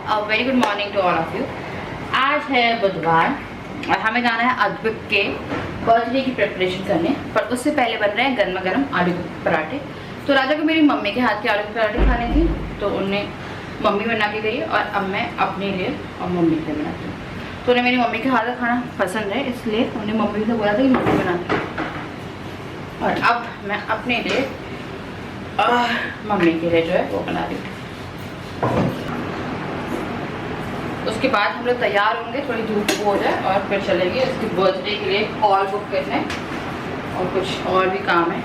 Very good morning to all of you. आज है बुधवार और हमें जाना है अद्विक के बर्थडे की प्रिपरेशन करने, पर उससे पहले बन रहे हैं गर्मा गर्म आलू के पराठे। तो राजा को मेरी मम्मी के हाथ के आलू के पराठे खाने थे, तो उन्हें मम्मी बना के गई और अब मैं अपने लिए और मम्मी के लिए बनाती हूँ। तो उन्हें मेरी मम्मी के हाथ का खाना पसंद है, इसलिए उन्हें मम्मी से बोला था कि मम्मी बनाती है। और अब मैं अपने लिए और मम्मी के लिए जो है वो बना रही हूँ। उसके बाद हम लोग तैयार होंगे, थोड़ी धूप हो जाए और फिर चलेंगे उसकी बर्थडे के लिए हॉल बुक करने और कुछ और भी काम है।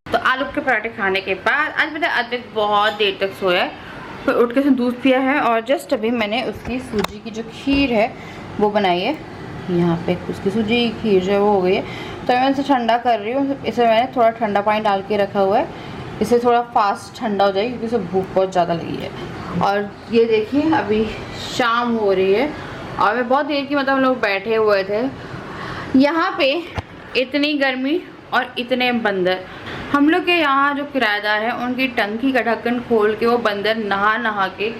तो आलू के पराठे खाने के बाद आज पता है अद्विक बहुत देर तक सोया है, फिर उठ के उसने दूध पिया है और जस्ट अभी मैंने उसकी सूजी की जो खीर है वो बनाई है। यहाँ पे उसकी सूजी की खीर जो है वो हो गई है, तो मैं इसे ठंडा कर रही हूँ। इसे मैंने थोड़ा ठंडा पानी डाल के रखा हुआ है, इसे थोड़ा फास्ट ठंडा हो जाएगी क्योंकि इसे भूख बहुत ज़्यादा लगी है। और ये देखिए अभी शाम हो रही है और मैं बहुत देर की मतलब हम लोग बैठे हुए थे यहाँ पे, इतनी गर्मी और इतने बंदर। हम लोग के यहाँ जो किराएदार हैं उनकी टंकी का ढक्कन खोल के वो बंदर नहा नहा के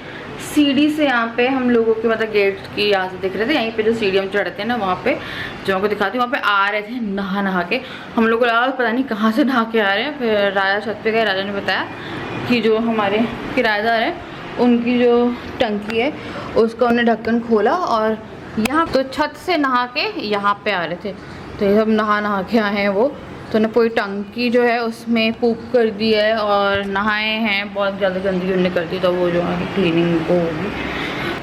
सीढ़ी से यहाँ पे हम लोगों के मतलब गेट की यहाँ से दिख रहे थे, यहीं पे जो सीढ़ी हम चढ़ते हैं ना वहाँ पे जो आपको दिखाती हूँ, वहाँ पे आ रहे थे नहा नहा के। हम लोग को लगा पता नहीं कहाँ से नहा के आ रहे हैं। फिर राजा छत पे गए, राजा ने बताया कि जो हमारे किराएदार हैं उनकी जो टंकी है उसका उन्हें ढक्कन खोला और यहाँ तो छत से नहा के यहाँ पे आ रहे थे। तो ये सब नहा नहा के आए हैं वो, तो ना पूरी टंकी जो है उसमें पूप कर दी है और नहाए हैं, बहुत ज़्यादा गंदगी उन्होंने कर दी, तो वो जो है क्लीनिंग वो होगी।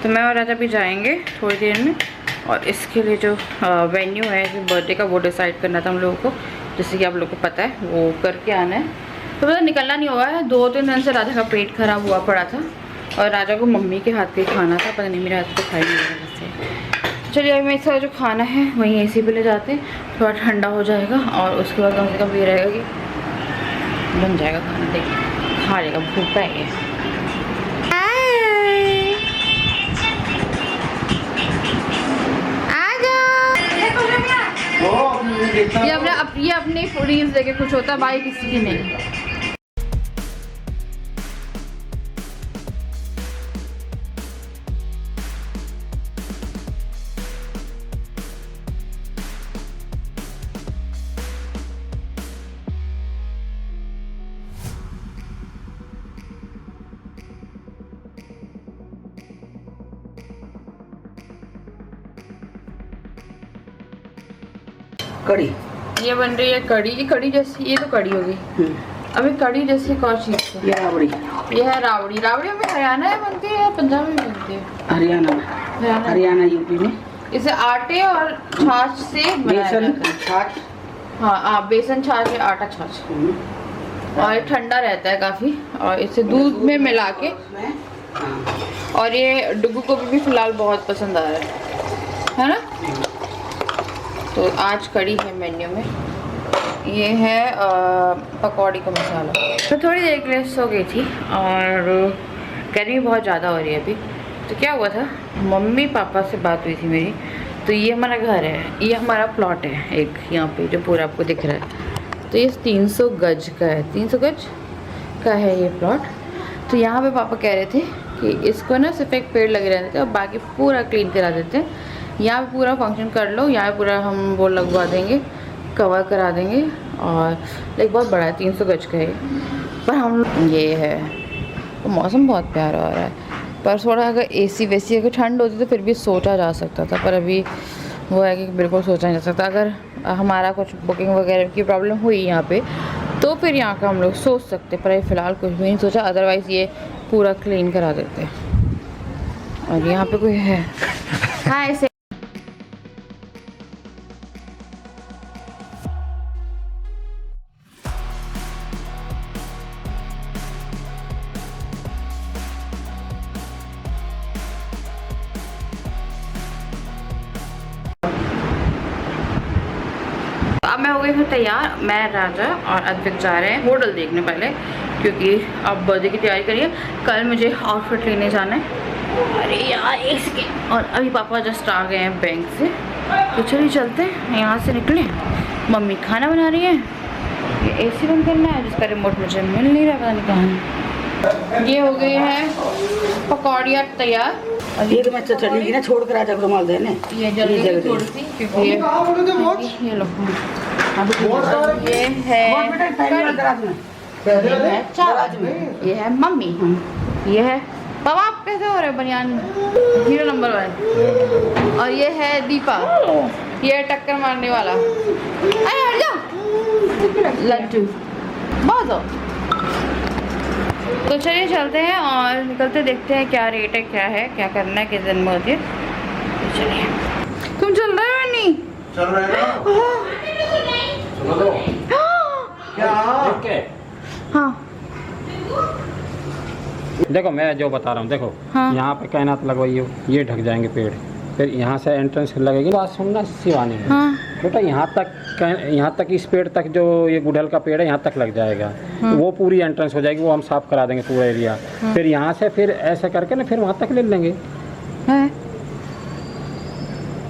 तो मैं और राजा भी जाएंगे थोड़ी देर में और इसके लिए जो वेन्यू है बर्थडे का वो डिसाइड करना था हम लोगों को, जैसे कि आप लोगों को पता है वो करके आना है। तो पता निकलना नहीं हुआ है, 2-3 दिन से राजा का पेट खराब हुआ पड़ा था और राजा को मम्मी के हाथ के खाना था, पता नहीं मेरे हाथ को खाई नहीं रहा से। चलिए अभी मैं इसका जो खाना है वहीं एसी पे ले जाते हैं, थोड़ा ठंडा हो जाएगा और उसके बाद कम से कम ये रहेगा कि बन जाएगा खाना। देखिए खा लेगा, भूख है ये। ये अपने रील्स देखे खुश होता है भाई, किसी की नहीं। कड़ी ये बन रही है कड़ी, ये कड़ी जैसी, ये तो कड़ी होगी। अभी कड़ी जैसी कौन चीज़ है? ये राबड़ी, ये है रावड़ी। रावड़ी में हरियाणा में बनती है या पंजाब में बनती है? हरियाणा यूपी में। इसे आटे और छाछ से बेसन छाछ, हाँ बेसन छाछ या आटा छाछ, और ये ठंडा रहता है काफ़ी और इसे दूध में मिला के। और ये डुगू को भी फिलहाल बहुत पसंद आ रहा है ना। तो आज कड़ी है मेन्यू में। ये है पकौड़ी का मसाला। तो थोड़ी देर के लिए सो गई थी और गर्मी बहुत ज़्यादा हो रही है अभी। तो क्या हुआ था, मम्मी पापा से बात हुई थी मेरी। तो ये हमारा घर है, ये हमारा प्लॉट है एक यहाँ पे जो पूरा आपको दिख रहा है। तो ये 300 गज का है, 300 गज का है ये प्लॉट। तो यहाँ पे पापा कह रहे थे कि इसको ना सिर्फ एक पेड़ लगे रहते थे और बाकी पूरा क्लीन करा देते हैं। यहाँ पे पूरा फंक्शन कर लो, यहाँ पे पूरा हम वो लगवा देंगे, कवर करा देंगे। और लाइक बहुत बड़ा है, 300 गज का है। पर हम ये है तो मौसम बहुत प्यारा हो रहा है, पर थोड़ा अगर एसी वेसी अगर ठंड होती तो फिर भी सोचा जा सकता था, पर अभी वो है कि बिल्कुल सोचा नहीं जा सकता। अगर हमारा कुछ बुकिंग वगैरह की प्रॉब्लम हुई यहाँ पे तो फिर यहाँ का हम लोग सोच सकते, पर फ़िलहाल कुछ भी नहीं सोचा। अदरवाइज़ ये पूरा क्लीन करा देते। और यहाँ पे कोई है, हाँ ऐसे अब मैं हो गई हूँ तैयार। मैं, राजा और अद्विक जा रहे हैं होटल देखने पहले, क्योंकि अब बर्थडे की तैयारी करिए। कल मुझे आउटफिट लेने जाना है। अरे यार एक सेकेंड। और अभी पापा जस्ट आ गए हैं बैंक से, तो चलिए चलते हैं, यहाँ से निकले। मम्मी खाना बना रही है, ये AC बंद करना है जिसका रिमोट मुझे मिल नहीं रहा, पता नहीं कहाँ है। ये हो गई है पकौड़ियाँ तैयार। ये तो मैं चलेगी ना, छोड़ कर आजा रुमाल देने। ये जल्दी थोड़ी सी, क्योंकि ये लो। ये है चावल, ये है मम्मी, ये है पापा। आप कैसे हो रहे बनियान 0 नंबर वाले। और ये है दीपा, ये टक्कर मारने वाला। अरे हट जाओ लड्डू, बहुत हो। तो चलिए चलते हैं और निकलते, देखते हैं क्या रेट है, क्या है, क्या करना है, किस दिन में होती है। तो चलिए। तुम चल रहे हो नहीं? चल रहे हो? सुनो तो। क्या? हाँ देखो मैं जो बता रहा हूँ, देखो हाँ। यहाँ पे कैनात लगवाई हो, ये ढक जाएंगे पेड़, फिर यहाँ से एंट्रेंस लगेगी। बात सुनना शिवानी है हाँ। बेटा, यहाँ तक इस पेड़ तक जो ये गुड़हल का पेड़ है यहाँ तक लग जाएगा। तो वो पूरी एंट्रेंस हो जाएगी, वो हम साफ करा देंगे पूरा एरिया। फिर यहाँ से फिर ऐसे करके ना फिर वहाँ तक ले लेंगे। है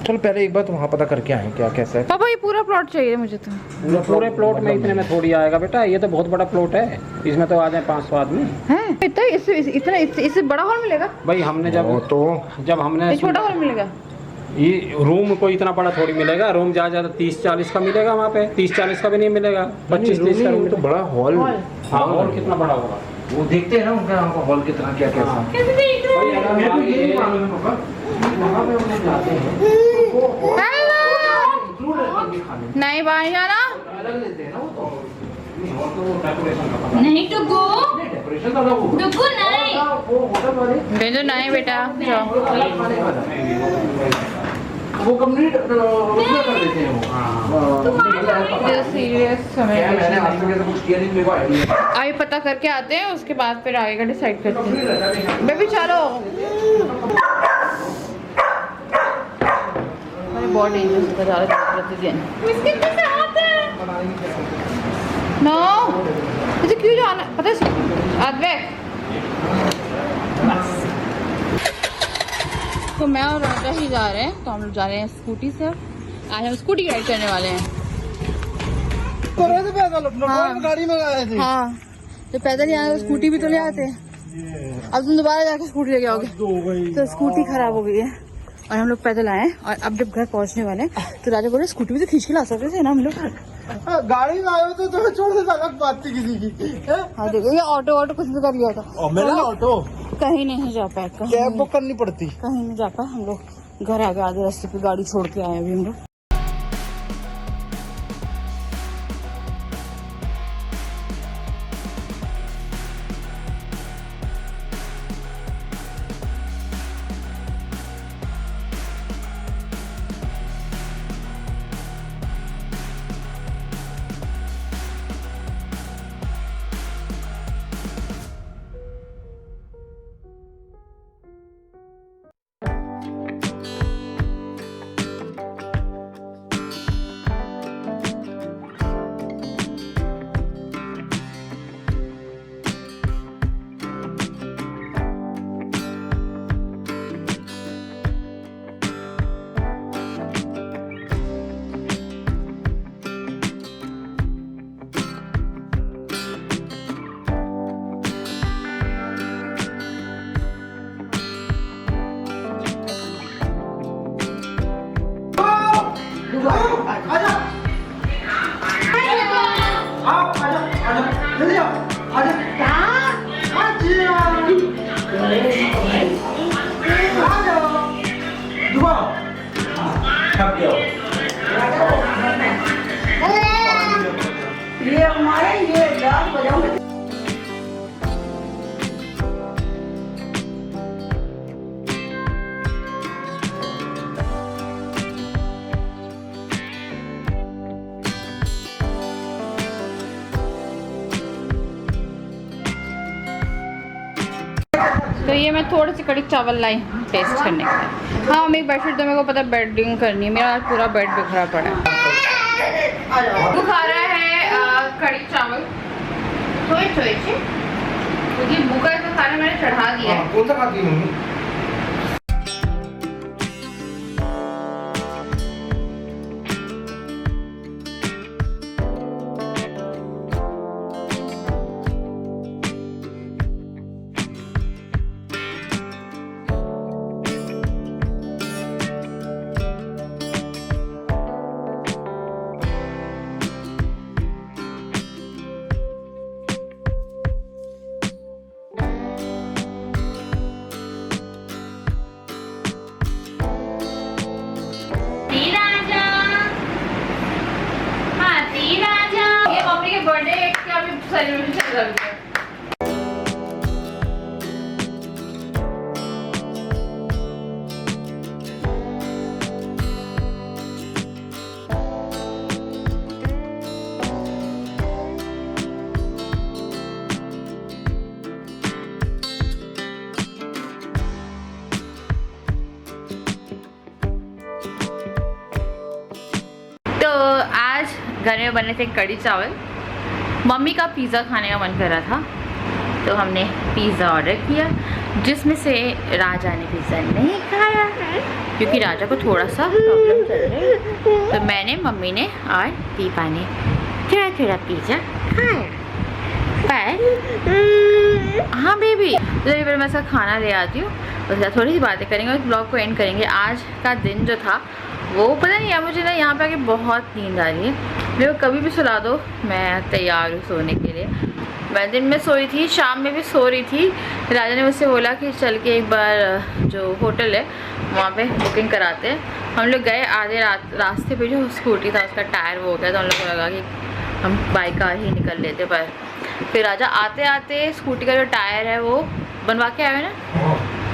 चल पहले एक बार वहाँ पता करके आए क्या कैसा है। पापा ये पूरा प्लॉट चाहिए मुझे तो। पूरे प्लॉट में इतने में थोड़ी आएगा बेटा, ये तो बहुत बड़ा प्लॉट है, इसमें तो आ जाए 500 आदमी। है इतना, इससे बड़ा हॉल मिलेगा भाई हमने जब हमने छोटा हॉल मिलेगा। ये रूम कोई इतना बड़ा थोड़ी मिलेगा, रूम ज़्यादा 30-40 का मिलेगा, वहाँ पे 30-40 का भी नहीं मिलेगा, 25-30 का रूम। तो बड़ा हॉल। हाँ हॉल कितना बड़ा होगा वो देखते हैं ना उनका हॉल कितना क्या कैसा। नहीं बाहर जाना नहीं टुकू टुकू नहीं भेजो, नहीं बेटा जाओ। वो कंप्लीट कर देते हैं वो। सीरियस समय मैंने आज तक ऐसा कुछ किया नहीं, मेरे को आइडिया। अभी पता करके आते हैं, उसके बाद फिर आगे का डिसाइड करते हैं। बेबी चलो। अरे बहुत डेंजरस होता जा रहा है प्रतिदिन। नो मुझे क्यों जाना पता है अद्वैत। तो मैं और राजा ही जा रहे हैं, तो हम लोग जा रहे हैं स्कूटी से। आज हम स्कूटी राइड करने वाले हैं। हाँ। गाड़ी में आए थे। हाँ तो पैदल ही आए, स्कूटी भी तो ले आते हैं। अब तुम दोबारा जाके स्कूटी लेके आओगे, तो स्कूटी खराब हो गई है और हम लोग पैदल आए। और अब जब घर पहुंचने वाले हैं तो राजा बोले स्कूटी भी तो खींच के ला सकते थे ना हम लोग। गाड़ी में आए तो तुम्हें छोड़ देता, अलग बात थी किसी की। हाँ देखो ये ऑटो कुछ भी कर लिया था। और मेरा ऑटो कहीं नहीं जा पाए, कैब बुक करनी पड़ती। कहीं नहीं जा पाए। हम लोग घर आगे आधे रास्ते पे गाड़ी छोड़ के आए अभी हम लोग। ये हमारे ये डांस बजाओगे। तो ये मैं थोड़ी सी कड़ी चावल लाई टेस्ट करने के लिए। हाँ मेरी बेडशीट तो मेरे को पता है बेडिंग करनी है, मेरा आज पूरा बेड बिखरा पड़ा है। वो खा रहा है कड़ी चावल थोड़ी थोड़ी सी, क्योंकि भूखा है तो खाना मैंने चढ़ा दिया है। कौन सा खाती है मम्मी? ये मम्मी के बर्थडे का भी सेलिब्रेशन चल रहा है। तो आज घर में बने थे कड़ी चावल। मम्मी का पिज़्ज़ा खाने का मन कर रहा था, तो हमने पिज़्ज़ा ऑर्डर किया, जिसमें से राजा ने पिज़्ज़ा नहीं खाया क्योंकि राजा को थोड़ा सा प्रॉब्लम चल रही है। तो मैंने, मम्मी ने और दीपा ने थोड़ा थोड़ा पिज़्ज़ा खाया। पर हाँ बेबी, तो फिर मैं इसका खाना ले आती हूँ, उसके साथ थोड़ी सी बातें करेंगे और ब्लॉग को एंड करेंगे। आज का दिन जो था वो पता नहीं है, मुझे ना यहाँ पे आके बहुत नींद आ रही है। मेरे को कभी भी सुला दो, मैं तैयार हूँ सोने के लिए। मैं दिन में सोई थी, शाम में भी सो रही थी। राजा ने मुझसे बोला कि चल के एक बार जो होटल है वहाँ पे बुकिंग कराते हैं। हम लोग गए, आधे रास्ते पे जो स्कूटी था उसका टायर वो हो गया, तो हम लोग को लगा कि हम बाइक कार ही निकल लेते। पर फिर राजा आते आते स्कूटी का जो टायर है वो बनवा के आए ना।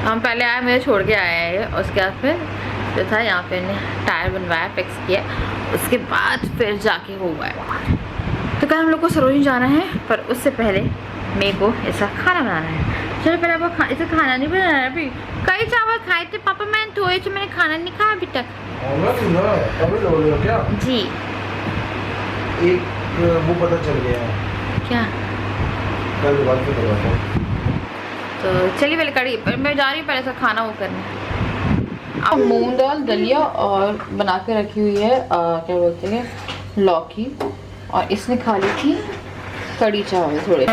हम पहले आए, मुझे छोड़ के आए हैं, उसके बाद फिर जो था यहाँ पे टायर बनवाया, फिक्स किया, उसके बाद फिर जाके हुआ है। तो कल हम लोग को सरोजनी जाना है, पर उससे पहले मेरे को ऐसा खाना बनाना है। चलो पहले आपको इसे खाना नहीं बनाना है। अभी कई चावल खाए थे पापा, मैंने थोड़े से, मैंने खाना नहीं खाया अभी तक। क्या जी एक वो पता चल गया है क्या? कल बात पे करवाता हूँ। तो चलिए पहले कड़ी, मैं जा रही हूँ पहले से खाना वो करने। अब मूंग दाल, दलिया और बना के रखी हुई है क्या बोलते हैं, लौकी, और इसने खा ली थी कड़ी चावल थोड़े।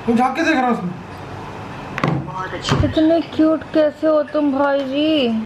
तुम झाँक के देख रहा उसमें। इतने क्यूट कैसे हो तुम भाई जी?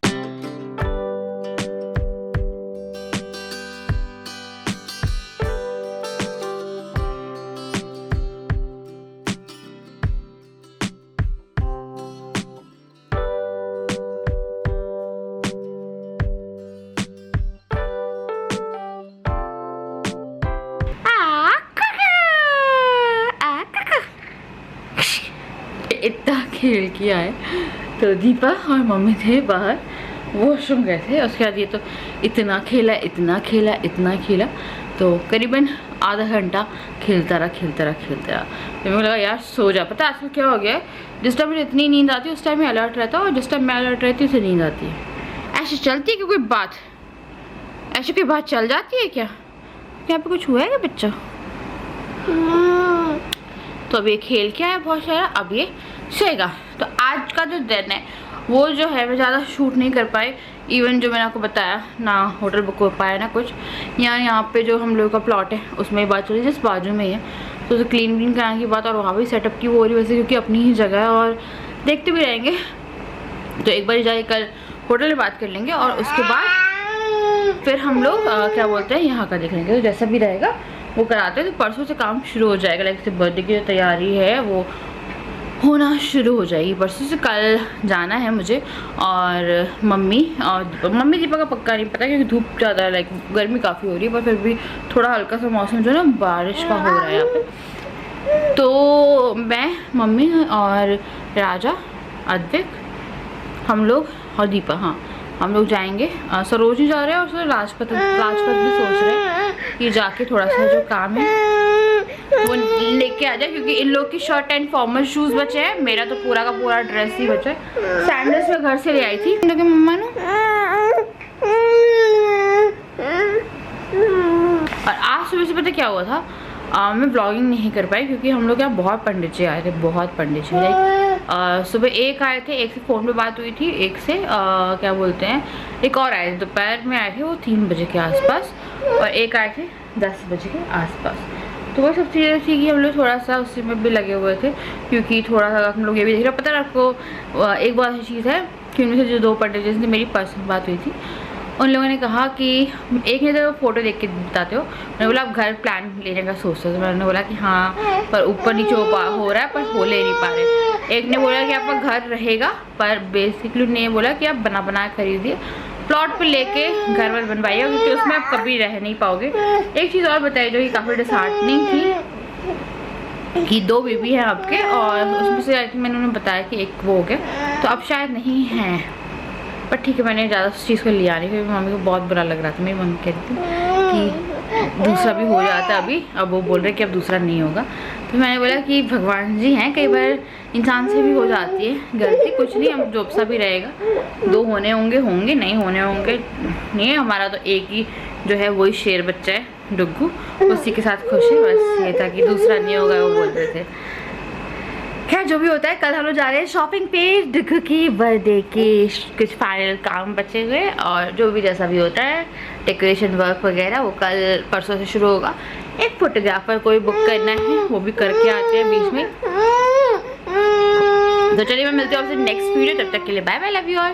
इतना खेल किया है। तो दीपा और मम्मी थे बाहर, वॉशरूम गए थे। उसके बाद ये तो इतना खेला, इतना खेला, इतना खेला, तो करीबन आधा घंटा खेलता रहा। तो मुझे लगा यार सो जा। पता आजकल क्या हो गया है, जिस टाइम मुझे इतनी नींद आती है उस टाइम में अलर्ट रहता है, और जिस टाइम मैं अलर्ट रहती हूँ उसे नींद आती है। ऐसे चलती है कि कोई बात, ऐसी कोई बात चल जाती है क्या? यहाँ पे कुछ हुआ है क्या बच्चा? तो अब ये खेल के आया बहुत सारा, अब ये सोएगा। तो आज का जो दिन है वो जो है मैं ज़्यादा शूट नहीं कर पाई। इवन जो मैंने आपको बताया ना, होटल बुक हो पाया ना कुछ। यहाँ पे जो हम लोगों का प्लॉट है उसमें ही बात चल रही है, जिस बाजू में ही है, तो उसे क्लीन कराने की बात, और वहाँ भी सेटअप की वो हो रही वैसे, क्योंकि अपनी ही जगह है और देखते भी रहेंगे। तो एक बार जाके कल होटल में बात कर लेंगे, और उसके बाद फिर हम लोग क्या बोलते हैं यहाँ का देख लेंगे। तो जैसा भी रहेगा वो कराते हैं। तो परसों से काम शुरू हो जाएगा। लाइक बर्थडे की जो तैयारी है वो होना शुरू हो जाएगी। परसों से कल जाना है मुझे, और मम्मी दीपा का पक्का नहीं पता क्योंकि धूप ज़्यादा लाइक गर्मी काफ़ी हो रही है, पर फिर भी थोड़ा हल्का सा मौसम जो है ना बारिश का हो रहा है यहाँ पे। तो मैं, मम्मी और राजा, अद्विक, हम लोग और दीपा, हाँ हम लोग जाएंगे। सरोजनी जा रहे हैं और फिर राजपथ भी सोच रहे हैं कि जाके थोड़ा सा जो काम है वो लेके आ जाए, क्योंकि इन लोग की शर्ट एंड फॉर्मल शूज़ बचे हैं, मेरा तो पूरा का पूरा ड्रेस ही बचा है। सैंडल्स मैं घर से ले आई थी इन लोग के मम्मा ने। और आज सुबह से पता क्या हुआ था, मैं ब्लॉगिंग नहीं कर पाई क्योंकि हम लोग यहाँ बहुत पंडित जी आए थे, बहुत पंडित जी। लाइक सुबह एक आए थे, एक से फ़ोन पे बात हुई थी, एक से क्या बोलते हैं, एक और आए थे दोपहर में आए थे, वो 3 बजे के आसपास, और एक आए थे 10 बजे के आसपास। तो वो सब चीज़ें थी कि हम लोग थोड़ा सा उसी में भी लगे हुए थे, क्योंकि थोड़ा सा हम लोग ये भी देख रहे, पता है आपको एक बहुत अच्छी चीज़ है कि उनमें से जो 2 पंडित जिनसे मेरी पर्सनल बात हुई थी, उन लोगों ने कहा कि एक ने तो फ़ोटो देख के बताते हो, मैंने बोला आप घर प्लान लेने का सोचते हो, तो मैंने बोला कि हाँ पर ऊपर नीचे हो रहा है पर हो ले नहीं पा रहे। एक ने बोला कि आपका घर रहेगा, पर बेसिकली ने बोला कि आप बना खरीदिए, प्लॉट पे लेके घर वर बनवाइए, क्योंकि उसमें आप कभी रह नहीं पाओगे। एक चीज़ और बताई जो कि काफ़ी डिसहार्टनिंग थी कि 2 बेबी हैं आपके, और उसमें से आई थिंक मैंने उन्हें बताया कि एक वो हो गया, तो अब शायद नहीं है, पर ठीक है मैंने ज़्यादा उस चीज़ को लिया नहीं, क्योंकि मम्मी को बहुत बुरा लग रहा था। मेरी मम्मी कह रही थी कि दूसरा भी हो जाता अभी, अब वो बोल रहे कि अब दूसरा नहीं होगा। तो मैंने बोला कि भगवान जी हैं, कई बार इंसान से भी हो जाती है गलती, कुछ नहीं, अब जो सा भी रहेगा, 2 होने होंगे, नहीं होने होंगे नहीं है। हमारा तो एक ही जो है वही शेर बच्चा है डुग्गू, उसी के साथ खुश है, बस ये था कि दूसरा नहीं होगा वो बोलते थे। खैर जो भी होता है, कल हम लोग जा रहे हैं शॉपिंग पे, डुग्गू की बर्थडे के कुछ फाइनल काम बचे हुए, और जो भी जैसा भी होता है डेकोरेशन वर्क वगैरह वो कल परसों से शुरू होगा। एक फोटोग्राफर कोई बुक करना है, वो भी करके आते हैं बीच में। तो चलिए मैं मिलती हूँ आपसे नेक्स्ट वीडियो, तब तक के लिए bye bye, love you all.